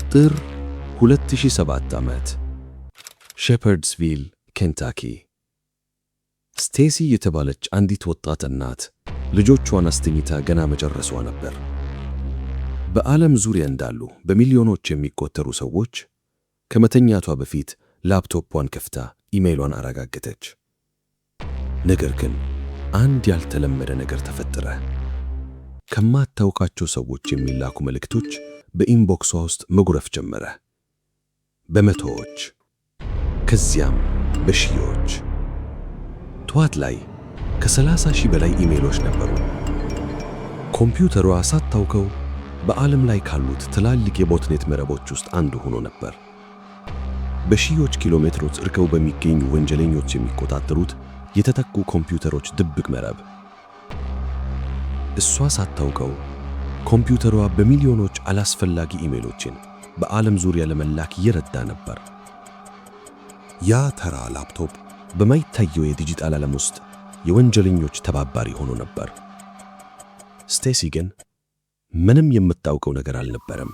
ጥር 2007 ዓመት ሼፐርድስቪል ኬንታኪ። ስቴሲ የተባለች አንዲት ወጣት እናት ልጆቿን አስተኝታ ገና መጨረሷ ነበር። በዓለም ዙሪያ እንዳሉ በሚሊዮኖች የሚቆጠሩ ሰዎች ከመተኛቷ በፊት ላፕቶፑን ከፍታ ኢሜይሏን አረጋገጠች። ነገር ግን አንድ ያልተለመደ ነገር ተፈጠረ። ከማታውቃቸው ሰዎች የሚላኩ መልእክቶች በኢንቦክሷ ውስጥ መጉረፍ ጀመረ። በመቶዎች ከዚያም በሺዎች። ጠዋት ላይ ከ30,000 በላይ ኢሜይሎች ነበሩ። ኮምፒውተሯ ሳታውቀው በዓለም ላይ ካሉት ትላልቅ የቦትኔት መረቦች ውስጥ አንዱ ሆኖ ነበር። በሺዎች ኪሎ ሜትሮች ርቀው በሚገኙ ወንጀለኞች የሚቆጣጠሩት የተጠቁ ኮምፒውተሮች ድብቅ መረብ። እሷ ሳታውቀው ኮምፒውተሯ በሚሊዮኖች አላስፈላጊ ኢሜይሎችን በዓለም ዙሪያ ለመላክ ይረዳ ነበር። ያ ተራ ላፕቶፕ በማይታየው የዲጂታል ዓለም ውስጥ የወንጀለኞች ተባባሪ ሆኖ ነበር። ስቴሲ ግን ምንም የምታውቀው ነገር አልነበረም።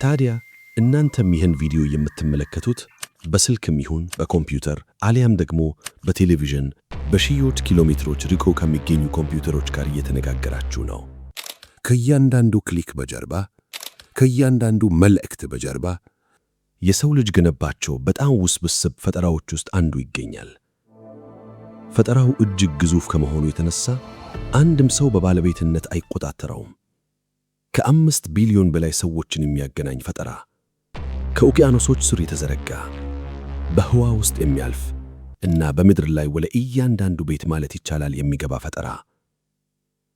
ታዲያ እናንተም ይህን ቪዲዮ የምትመለከቱት በስልክም ይሁን በኮምፒውተር አሊያም ደግሞ በቴሌቪዥን በሺዎች ኪሎ ሜትሮች ርቀው ከሚገኙ ኮምፒውተሮች ጋር እየተነጋገራችሁ ነው። ከእያንዳንዱ ክሊክ በጀርባ ከእያንዳንዱ መልእክት በጀርባ የሰው ልጅ ገነባቸው በጣም ውስብስብ ፈጠራዎች ውስጥ አንዱ ይገኛል። ፈጠራው እጅግ ግዙፍ ከመሆኑ የተነሳ አንድም ሰው በባለቤትነት አይቆጣጠረውም። ከ5 ቢሊዮን በላይ ሰዎችን የሚያገናኝ ፈጠራ፣ ከውቅያኖሶች ስር የተዘረጋ፣ በህዋ ውስጥ የሚያልፍ እና በምድር ላይ ወደ እያንዳንዱ ቤት ማለት ይቻላል የሚገባ ፈጠራ።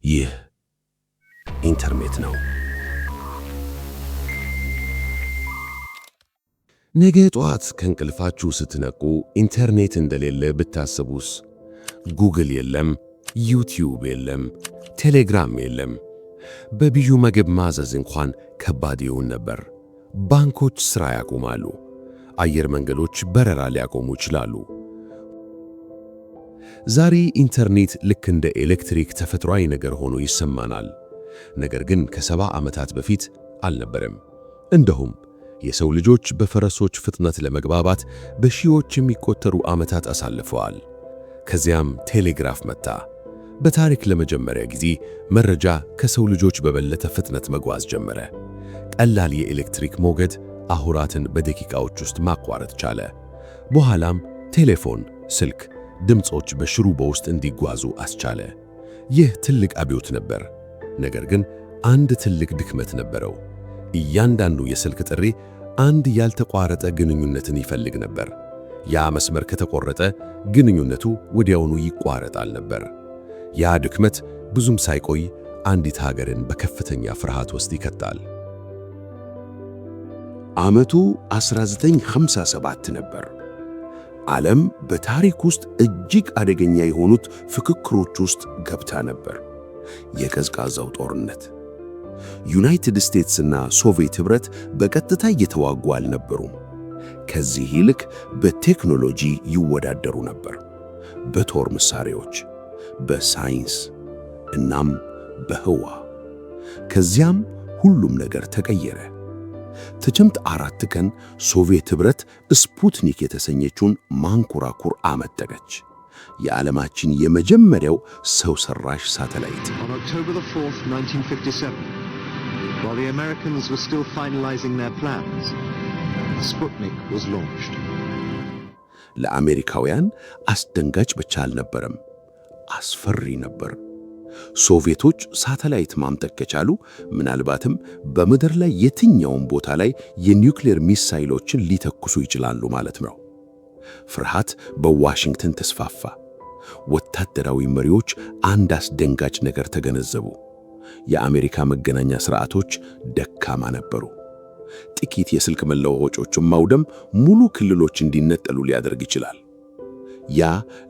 ይህ ኢንተርኔት ነው። ነገ ጠዋት ከእንቅልፋችሁ ስትነቁ ኢንተርኔት እንደሌለ ብታስቡስ? ጉግል የለም፣ ዩቲዩብ የለም፣ ቴሌግራም የለም። በብዩ ምግብ ማዘዝ እንኳን ከባድ ይሆን ነበር። ባንኮች ሥራ ያቆማሉ። አየር መንገዶች በረራ ሊያቆሙ ይችላሉ። ዛሬ ኢንተርኔት ልክ እንደ ኤሌክትሪክ ተፈጥሯዊ ነገር ሆኖ ይሰማናል። ነገር ግን ከ70 ዓመታት በፊት አልነበረም። እንደውም የሰው ልጆች በፈረሶች ፍጥነት ለመግባባት በሺዎች የሚቆጠሩ ዓመታት አሳልፈዋል። ከዚያም ቴሌግራፍ መጣ። በታሪክ ለመጀመሪያ ጊዜ መረጃ ከሰው ልጆች በበለጠ ፍጥነት መጓዝ ጀመረ። ቀላል የኤሌክትሪክ ሞገድ አህጉራትን በደቂቃዎች ውስጥ ማቋረጥ ቻለ። በኋላም ቴሌፎን፣ ስልክ፣ ድምጾች በሽሩባ ውስጥ እንዲጓዙ አስቻለ። ይህ ትልቅ አብዮት ነበር። ነገር ግን አንድ ትልቅ ድክመት ነበረው። እያንዳንዱ የስልክ ጥሪ አንድ ያልተቋረጠ ግንኙነትን ይፈልግ ነበር። ያ መስመር ከተቆረጠ ግንኙነቱ ወዲያውኑ ይቋረጣል ነበር። ያ ድክመት ብዙም ሳይቆይ አንዲት ሀገርን በከፍተኛ ፍርሃት ውስጥ ይከታል። ዓመቱ 1957 ነበር። ዓለም በታሪክ ውስጥ እጅግ አደገኛ የሆኑት ፍክክሮች ውስጥ ገብታ ነበር። የቀዝቃዛው ጦርነት። ዩናይትድ ስቴትስና ሶቪየት ኅብረት በቀጥታ እየተዋጉ አልነበሩም። ከዚህ ይልቅ በቴክኖሎጂ ይወዳደሩ ነበር። በጦር መሳሪያዎች፣ በሳይንስ እናም በህዋ። ከዚያም ሁሉም ነገር ተቀየረ። ጥቅምት 4 ቀን ሶቪየት ኅብረት ስፑትኒክ የተሰኘችውን ማንኮራኩር አመጠቀች። የዓለማችን የመጀመሪያው ሰው ሰራሽ ሳተላይት። On October 4th, 1957, while the Americans were still finalizing their plans, Sputnik was launched. ለአሜሪካውያን አስደንጋጭ ብቻ አልነበረም፣ አስፈሪ ነበር። ሶቪየቶች ሳተላይት ማምጠቅ ከቻሉ ምናልባትም በምድር ላይ የትኛውም ቦታ ላይ የኒውክሌር ሚሳይሎችን ሊተኩሱ ይችላሉ ማለት ነው። ፍርሃት በዋሽንግተን ተስፋፋ። ወታደራዊ መሪዎች አንድ አስደንጋጭ ነገር ተገነዘቡ። የአሜሪካ መገናኛ ሥርዓቶች ደካማ ነበሩ። ጥቂት የስልክ መለዋወጮችን ማውደም ሙሉ ክልሎች እንዲነጠሉ ሊያደርግ ይችላል። ያ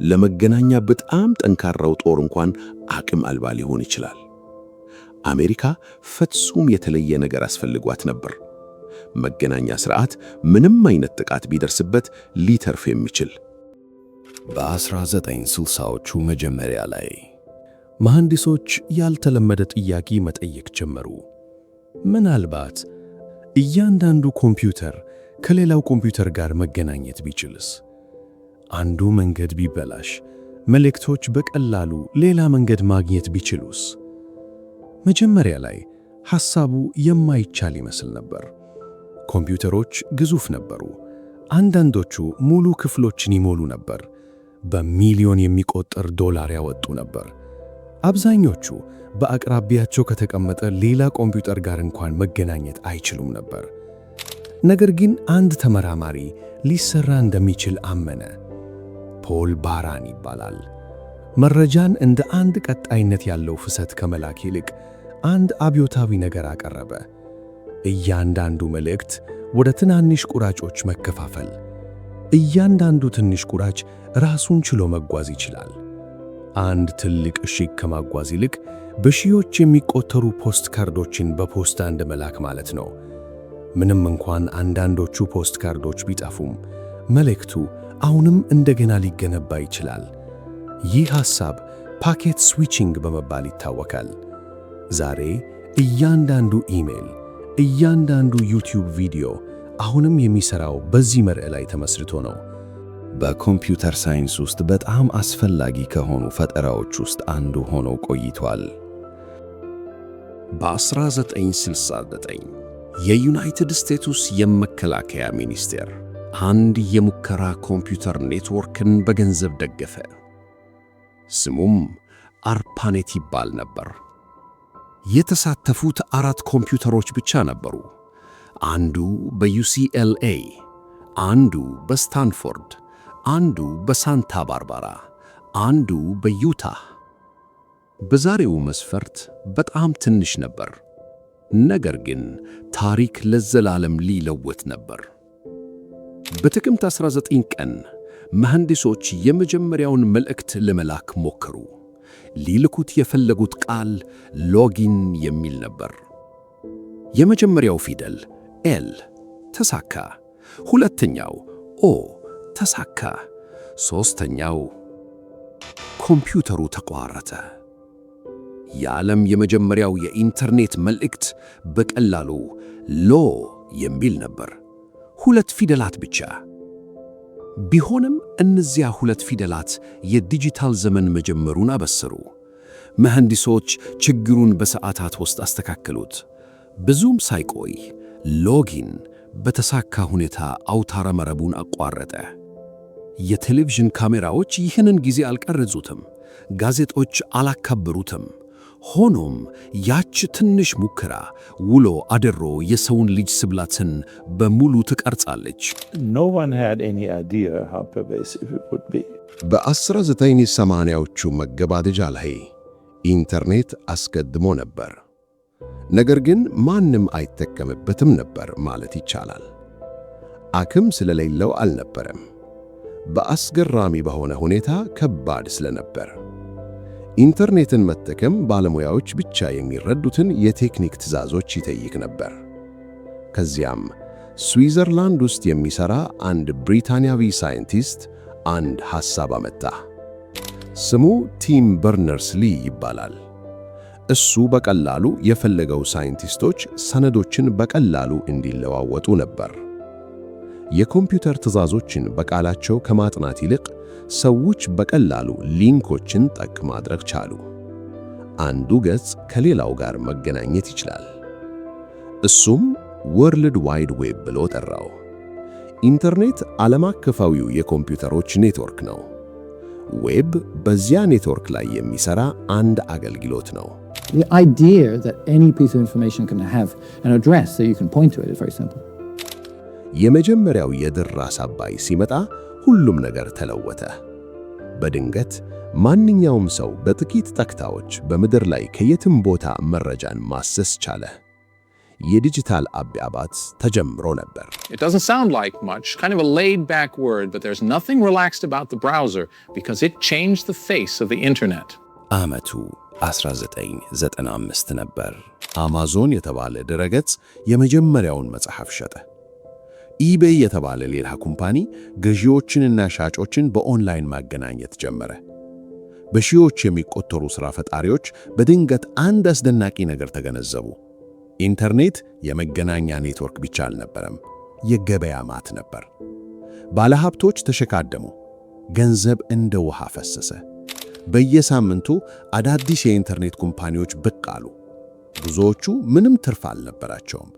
ለመገናኛ በጣም ጠንካራው ጦር እንኳን አቅም አልባ ሊሆን ይችላል። አሜሪካ ፍጹም የተለየ ነገር አስፈልጓት ነበር። መገናኛ ሥርዓት ምንም አይነት ጥቃት ቢደርስበት ሊተርፍ የሚችል። በ1960ዎቹ መጀመሪያ ላይ መሐንዲሶች ያልተለመደ ጥያቄ መጠየቅ ጀመሩ። ምናልባት እያንዳንዱ ኮምፒውተር ከሌላው ኮምፒውተር ጋር መገናኘት ቢችልስ? አንዱ መንገድ ቢበላሽ መልእክቶች በቀላሉ ሌላ መንገድ ማግኘት ቢችሉስ? መጀመሪያ ላይ ሐሳቡ የማይቻል ይመስል ነበር። ኮምፒውተሮች ግዙፍ ነበሩ። አንዳንዶቹ ሙሉ ክፍሎችን ይሞሉ ነበር። በሚሊዮን የሚቆጠር ዶላር ያወጡ ነበር። አብዛኞቹ በአቅራቢያቸው ከተቀመጠ ሌላ ኮምፒውተር ጋር እንኳን መገናኘት አይችሉም ነበር። ነገር ግን አንድ ተመራማሪ ሊሰራ እንደሚችል አመነ። ፖል ባራን ይባላል። መረጃን እንደ አንድ ቀጣይነት ያለው ፍሰት ከመላክ ይልቅ አንድ አብዮታዊ ነገር አቀረበ። እያንዳንዱ መልእክት ወደ ትናንሽ ቁራጮች መከፋፈል። እያንዳንዱ ትንሽ ቁራጭ ራሱን ችሎ መጓዝ ይችላል። አንድ ትልቅ እሽግ ከማጓዝ ይልቅ በሺዎች የሚቆጠሩ ፖስት ካርዶችን በፖስታ እንደ መላክ ማለት ነው። ምንም እንኳን አንዳንዶቹ ፖስት ካርዶች ቢጠፉም መልእክቱ አሁንም እንደገና ሊገነባ ይችላል። ይህ ሐሳብ ፓኬት ስዊቺንግ በመባል ይታወቃል። ዛሬ እያንዳንዱ ኢሜል፣ እያንዳንዱ ዩቲዩብ ቪዲዮ አሁንም የሚሰራው በዚህ መርህ ላይ ተመስርቶ ነው። በኮምፒውተር ሳይንስ ውስጥ በጣም አስፈላጊ ከሆኑ ፈጠራዎች ውስጥ አንዱ ሆኖ ቆይቷል። በ1969 የዩናይትድ ስቴትስ የመከላከያ ሚኒስቴር አንድ የሙከራ ኮምፒውተር ኔትወርክን በገንዘብ ደገፈ። ስሙም አርፓኔት ይባል ነበር። የተሳተፉት 4 ኮምፒውተሮች ብቻ ነበሩ። አንዱ በዩሲኤልኤ፣ አንዱ በስታንፎርድ፣ አንዱ በሳንታ ባርባራ፣ አንዱ በዩታህ። በዛሬው መስፈርት በጣም ትንሽ ነበር፣ ነገር ግን ታሪክ ለዘላለም ሊለወጥ ነበር። በጥቅምት 19 ቀን መሐንዲሶች የመጀመሪያውን መልእክት ለመላክ ሞከሩ። ሊልኩት የፈለጉት ቃል ሎጊን የሚል ነበር። የመጀመሪያው ፊደል ኤል ተሳካ፣ ሁለተኛው ኦ ተሳካ፣ ሦስተኛው ኮምፒውተሩ ተቋረጠ። የዓለም የመጀመሪያው የኢንተርኔት መልእክት በቀላሉ ሎ የሚል ነበር። 2 ፊደላት ብቻ። ቢሆንም እነዚያ 2 ፊደላት የዲጂታል ዘመን መጀመሩን አበሰሩ። መሐንዲሶች ችግሩን በሰዓታት ውስጥ አስተካከሉት። ብዙም ሳይቆይ ሎጊን በተሳካ ሁኔታ አውታረ መረቡን አቋረጠ። የቴሌቪዥን ካሜራዎች ይህንን ጊዜ አልቀረጹትም፣ ጋዜጦች አላካበሩትም። ሆኖም ያች ትንሽ ሙከራ ውሎ አድሮ የሰውን ልጅ ስብላትን በሙሉ ትቀርጻለች። No one had any idea how pervasive it would be. በ1980ዎቹ መገባደጃ ላይ ኢንተርኔት አስቀድሞ ነበር፣ ነገር ግን ማንም አይጠቀምበትም ነበር ማለት ይቻላል። አቅም ስለሌለው አልነበረም፣ በአስገራሚ በሆነ ሁኔታ ከባድ ስለነበር። ኢንተርኔትን መጠቀም ባለሙያዎች ብቻ የሚረዱትን የቴክኒክ ትዕዛዞች ይጠይቅ ነበር። ከዚያም ስዊዘርላንድ ውስጥ የሚሠራ አንድ ብሪታንያዊ ሳይንቲስት አንድ ሐሳብ አመጣ። ስሙ ቲም በርነርስ-ሊ ይባላል። እሱ በቀላሉ የፈለገው ሳይንቲስቶች ሰነዶችን በቀላሉ እንዲለዋወጡ ነበር። የኮምፒውተር ትዕዛዞችን በቃላቸው ከማጥናት ይልቅ ሰዎች በቀላሉ ሊንኮችን ጠቅ ማድረግ ቻሉ። አንዱ ገጽ ከሌላው ጋር መገናኘት ይችላል። እሱም ወርልድ ዋይድ ዌብ ብሎ ጠራው። ኢንተርኔት ዓለም አቀፋዊው የኮምፒውተሮች ኔትወርክ ነው። ዌብ በዚያ ኔትወርክ ላይ የሚሰራ አንድ አገልግሎት ነው። The idea that any piece of information can have an address so you can point to it is very simple. የመጀመሪያው የድር ራስ አባይ ሲመጣ ሁሉም ነገር ተለወጠ። በድንገት ማንኛውም ሰው በጥቂት ጠቅታዎች በምድር ላይ ከየትም ቦታ መረጃን ማሰስ ቻለ። የዲጂታል አብያባት ተጀምሮ ነበር። It doesn't sound like much, kind of a laid-back word, but there's nothing relaxed about the browser because it changed the face of the internet. ዓመቱ 1995 ነበር። አማዞን የተባለ ድረገጽ የመጀመሪያውን መጽሐፍ ሸጠ። ኢቤይ የተባለ ሌላ ኩምፓኒ ገዢዎችንና ሻጮችን በኦንላይን ማገናኘት ጀመረ። በሺዎች የሚቆጠሩ ሥራ ፈጣሪዎች በድንገት አንድ አስደናቂ ነገር ተገነዘቡ። ኢንተርኔት የመገናኛ ኔትወርክ ብቻ አልነበረም፣ የገበያ ማት ነበር። ባለሀብቶች ተሸካደሙ፣ ገንዘብ እንደ ውሃ ፈሰሰ። በየሳምንቱ አዳዲስ የኢንተርኔት ኩምፓኒዎች ብቅ አሉ። ብዙዎቹ ምንም ትርፍ አልነበራቸውም።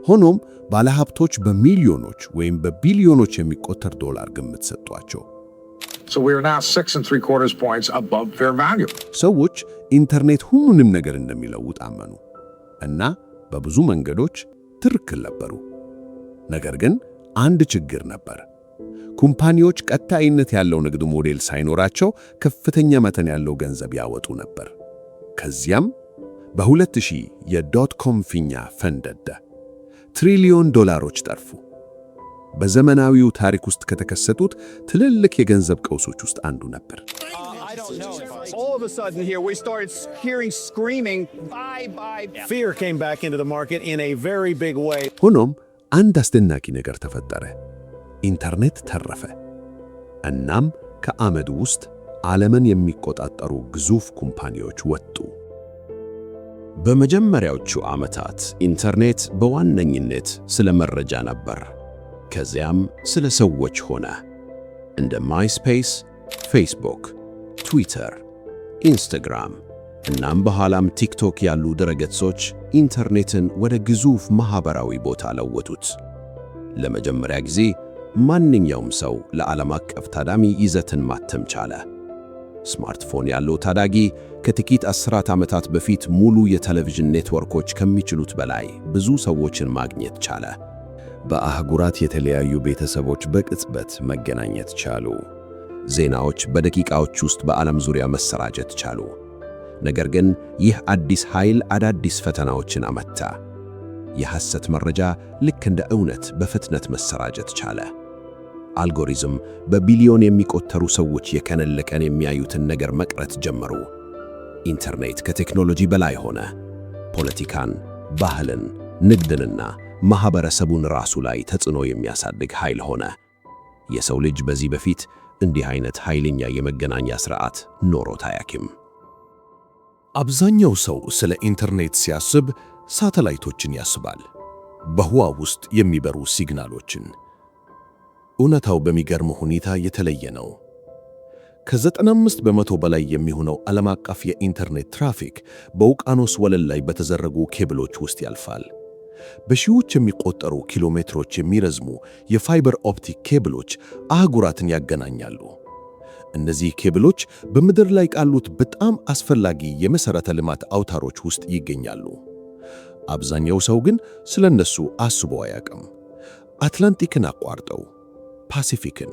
ሆኖም ባለሀብቶች በሚሊዮኖች ወይም በቢሊዮኖች የሚቆጠር ዶላር ግምት ሰጧቸው። So we are now 6 3/4 points above fair value. ሰዎች ኢንተርኔት ሁሉንም ነገር እንደሚለውጥ አመኑ እና በብዙ መንገዶች ትክክል ነበሩ። ነገር ግን አንድ ችግር ነበር። ኩምፓኒዎች ቀጣይነት ያለው ንግድ ሞዴል ሳይኖራቸው ከፍተኛ መጠን ያለው ገንዘብ ያወጡ ነበር። ከዚያም በ2000 የዶትኮም ፊኛ ፈነዳ። ትሪሊዮን ዶላሮች ጠፉ። በዘመናዊው ታሪክ ውስጥ ከተከሰቱት ትልልቅ የገንዘብ ቀውሶች ውስጥ አንዱ ነበር። I don't know. All of a sudden here we started hearing screaming, bye, bye. Fear came back into the market in a very big way. ሆኖም አንድ አስደናቂ ነገር ተፈጠረ። ኢንተርኔት ተረፈ። እናም ከአመድ ውስጥ ዓለምን የሚቆጣጠሩ ግዙፍ ኩምፓኒዎች ወጡ። በመጀመሪያዎቹ ዓመታት ኢንተርኔት በዋነኝነት ስለ መረጃ ነበር። ከዚያም ስለ ሰዎች ሆነ። እንደ ማይስፔስ፣ ፌስቡክ፣ ትዊተር፣ ኢንስታግራም እናም በኋላም ቲክቶክ ያሉ ድረገጾች ኢንተርኔትን ወደ ግዙፍ ማህበራዊ ቦታ ለወጡት። ለመጀመሪያ ጊዜ ማንኛውም ሰው ለዓለም አቀፍ ታዳሚ ይዘትን ማተም ቻለ። ስማርትፎን ያለው ታዳጊ ከጥቂት አስራት ዓመታት በፊት ሙሉ የቴሌቪዥን ኔትወርኮች ከሚችሉት በላይ ብዙ ሰዎችን ማግኘት ቻለ። በአህጉራት የተለያዩ ቤተሰቦች በቅጽበት መገናኘት ቻሉ። ዜናዎች በደቂቃዎች ውስጥ በዓለም ዙሪያ መሰራጨት ቻሉ። ነገር ግን ይህ አዲስ ኃይል አዳዲስ ፈተናዎችን አመጣ። የሐሰት መረጃ ልክ እንደ እውነት በፍጥነት መሰራጨት ቻለ። አልጎሪዝም በቢሊዮን የሚቆጠሩ ሰዎች የቀን ለቀን የሚያዩትን ነገር መቅረት ጀመሩ። ኢንተርኔት ከቴክኖሎጂ በላይ ሆነ። ፖለቲካን፣ ባህልን፣ ንግድንና ማህበረሰቡን ራሱ ላይ ተጽዕኖ የሚያሳድግ ኃይል ሆነ። የሰው ልጅ በዚህ በፊት እንዲህ አይነት ኃይለኛ የመገናኛ ሥርዓት ኖሮት አያውቅም። አብዛኛው ሰው ስለ ኢንተርኔት ሲያስብ ሳተላይቶችን ያስባል፣ በህዋ ውስጥ የሚበሩ ሲግናሎችን። እውነታው በሚገርም ሁኔታ የተለየ ነው። ከ95 በመቶ በላይ የሚሆነው ዓለም አቀፍ የኢንተርኔት ትራፊክ በውቅያኖስ ወለል ላይ በተዘረጉ ኬብሎች ውስጥ ያልፋል። በሺዎች የሚቆጠሩ ኪሎ ሜትሮች የሚረዝሙ የፋይበር ኦፕቲክ ኬብሎች አህጉራትን ያገናኛሉ። እነዚህ ኬብሎች በምድር ላይ ካሉት በጣም አስፈላጊ የመሠረተ ልማት አውታሮች ውስጥ ይገኛሉ። አብዛኛው ሰው ግን ስለ እነሱ አስቦ አያውቅም። አትላንቲክን አቋርጠው ፓሲፊክን፣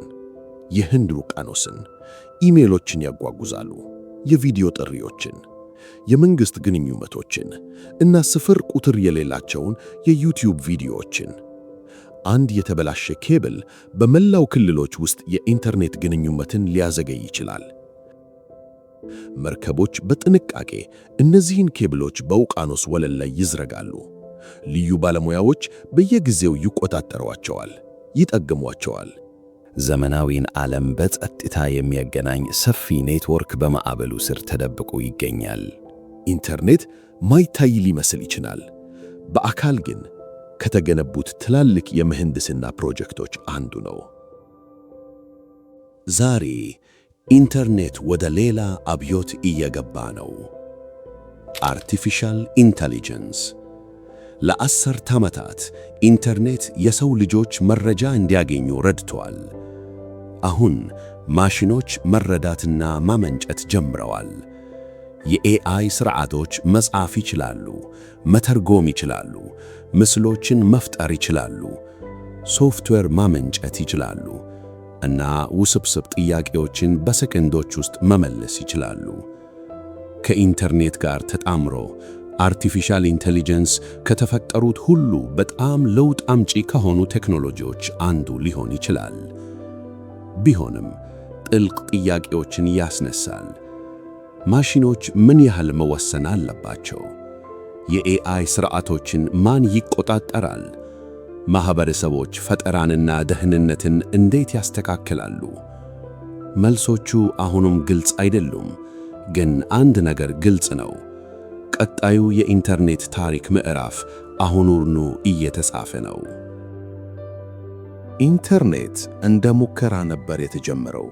የህንድ ውቅያኖስን ኢሜሎችን ያጓጉዛሉ፣ የቪዲዮ ጥሪዎችን፣ የመንግሥት ግንኙነቶችን እና ስፍር ቁጥር የሌላቸውን የዩቲዩብ ቪዲዮዎችን። አንድ የተበላሸ ኬብል በመላው ክልሎች ውስጥ የኢንተርኔት ግንኙነትን ሊያዘገይ ይችላል። መርከቦች በጥንቃቄ እነዚህን ኬብሎች በውቅያኖስ ወለል ላይ ይዝረጋሉ። ልዩ ባለሙያዎች በየጊዜው ይቆጣጠሯቸዋል፣ ይጠግሟቸዋል። ዘመናዊን ዓለም በጸጥታ የሚያገናኝ ሰፊ ኔትወርክ በማዕበሉ ስር ተደብቆ ይገኛል። ኢንተርኔት ማይታይ ሊመስል ይችላል፣ በአካል ግን ከተገነቡት ትላልቅ የምህንድስና ፕሮጀክቶች አንዱ ነው። ዛሬ ኢንተርኔት ወደ ሌላ አብዮት እየገባ ነው። አርቲፊሻል ኢንተሊጀንስ። ለአስርተ ዓመታት ኢንተርኔት የሰው ልጆች መረጃ እንዲያገኙ ረድቷል። አሁን ማሽኖች መረዳትና ማመንጨት ጀምረዋል። የኤአይ ሥርዓቶች መጻፍ ይችላሉ፣ መተርጎም ይችላሉ፣ ምስሎችን መፍጠር ይችላሉ፣ ሶፍትዌር ማመንጨት ይችላሉ እና ውስብስብ ጥያቄዎችን በሰከንዶች ውስጥ መመለስ ይችላሉ። ከኢንተርኔት ጋር ተጣምሮ አርቲፊሻል ኢንተሊጀንስ ከተፈጠሩት ሁሉ በጣም ለውጥ አምጪ ከሆኑ ቴክኖሎጂዎች አንዱ ሊሆን ይችላል። ቢሆንም ጥልቅ ጥያቄዎችን ያስነሳል። ማሽኖች ምን ያህል መወሰን አለባቸው? የኤአይ ሥርዓቶችን ማን ይቆጣጠራል? ማኅበረሰቦች ፈጠራንና ደህንነትን እንዴት ያስተካክላሉ? መልሶቹ አሁንም ግልጽ አይደሉም። ግን አንድ ነገር ግልጽ ነው። ቀጣዩ የኢንተርኔት ታሪክ ምዕራፍ አሁኑኑ እየተጻፈ ነው። ኢንተርኔት እንደ ሙከራ ነበር የተጀመረው።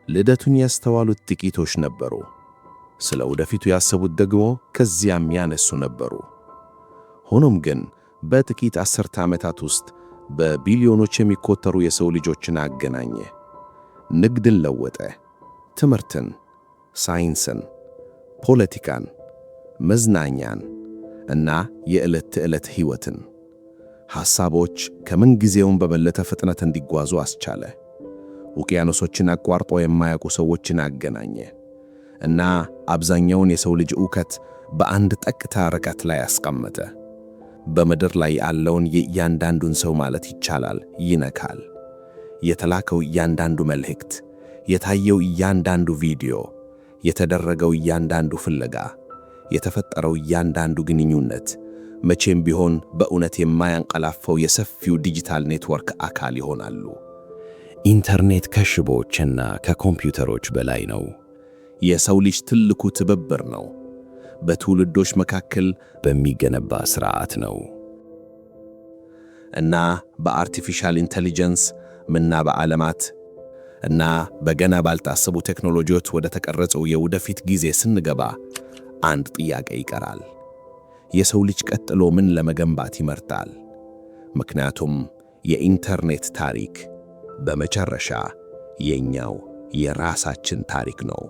ልደቱን ያስተዋሉት ጥቂቶች ነበሩ። ስለ ወደፊቱ ያሰቡት ደግሞ ከዚያም ያነሱ ነበሩ። ሆኖም ግን በጥቂት አስርተ ዓመታት ውስጥ በቢሊዮኖች የሚቆጠሩ የሰው ልጆችን አገናኘ። ንግድን ለወጠ፣ ትምህርትን፣ ሳይንስን፣ ፖለቲካን፣ መዝናኛን እና የዕለት ተዕለት ሕይወትን። ሐሳቦች ከምንጊዜውም በበለጠ ፍጥነት እንዲጓዙ አስቻለ። ውቅያኖሶችን አቋርጦ የማያውቁ ሰዎችን አገናኘ እና አብዛኛውን የሰው ልጅ ዕውቀት በአንድ ጠቅታ ርቀት ላይ አስቀመጠ። በምድር ላይ ያለውን የእያንዳንዱን ሰው ማለት ይቻላል ይነካል። የተላከው እያንዳንዱ መልእክት፣ የታየው እያንዳንዱ ቪዲዮ፣ የተደረገው እያንዳንዱ ፍለጋ፣ የተፈጠረው እያንዳንዱ ግንኙነት መቼም ቢሆን በእውነት የማያንቀላፈው የሰፊው ዲጂታል ኔትወርክ አካል ይሆናሉ። ኢንተርኔት ከሽቦዎችና ከኮምፒውተሮች በላይ ነው። የሰው ልጅ ትልቁ ትብብር ነው። በትውልዶች መካከል በሚገነባ ሥርዓት ነው። እና በአርቲፊሻል ኢንተሊጀንስ ምና በዓለማት እና በገና ባልታሰቡ ቴክኖሎጂዎች ወደ ተቀረጸው የወደፊት ጊዜ ስንገባ አንድ ጥያቄ ይቀራል። የሰው ልጅ ቀጥሎ ምን ለመገንባት ይመርጣል? ምክንያቱም የኢንተርኔት ታሪክ በመጨረሻ የኛው የራሳችን ታሪክ ነው።